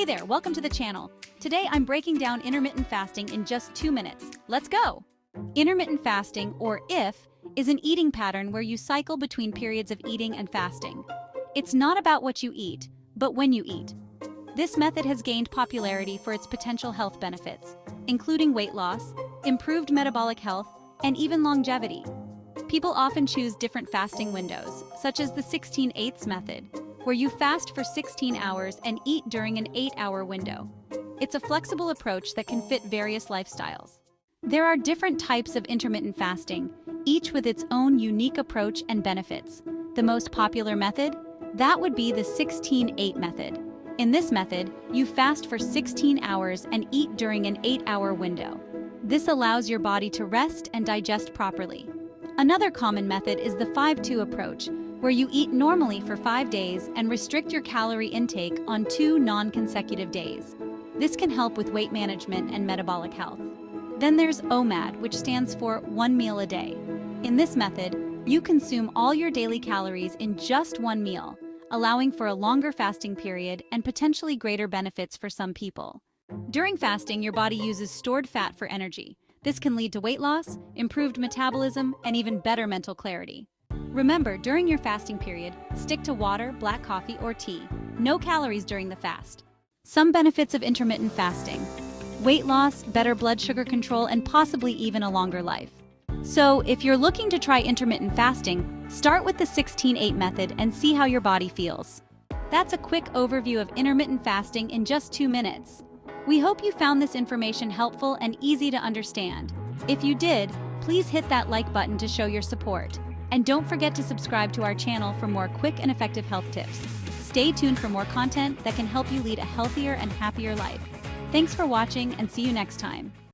there, welcome to the channel. Today I'm breaking down intermittent fasting in just 2 minutes. Let's go! Intermittent fasting, or IF, is an eating pattern where you cycle between periods of eating and fasting. It's not about what you eat, but when you eat. This method has gained popularity for its potential health benefits, including weight loss, improved metabolic health, and even longevity. People often choose different fasting windows, such as the 16/8 method, where you fast for 16 hours and eat during an 8-hour window. It's a flexible approach that can fit various lifestyles. There are different types of intermittent fasting, each with its own unique approach and benefits. The most popular method? That would be the 16/8 method. In this method, you fast for 16 hours and eat during an 8-hour window. This allows your body to rest and digest properly. Another common method is the 5-2 approach, where you eat normally for 5 days and restrict your calorie intake on 2 non-consecutive days. This can help with weight management and metabolic health. Then there's OMAD, which stands for 1 meal a day. In this method, you consume all your daily calories in just 1 meal, allowing for a longer fasting period and potentially greater benefits for some people. During fasting, your body uses stored fat for energy. This can lead to weight loss, improved metabolism, and even better mental clarity. Remember, during your fasting period, stick to water, black coffee, or tea. No calories during the fast. Some benefits of intermittent fasting: weight loss, better blood sugar control, and possibly even a longer life. So, if you're looking to try intermittent fasting, start with the 16/8 method and see how your body feels. That's a quick overview of intermittent fasting in just 2 minutes. We hope you found this information helpful and easy to understand. If you did, please hit that like button to show your support. And don't forget to subscribe to our channel for more quick and effective health tips. Stay tuned for more content that can help you lead a healthier and happier life. Thanks for watching, and see you next time.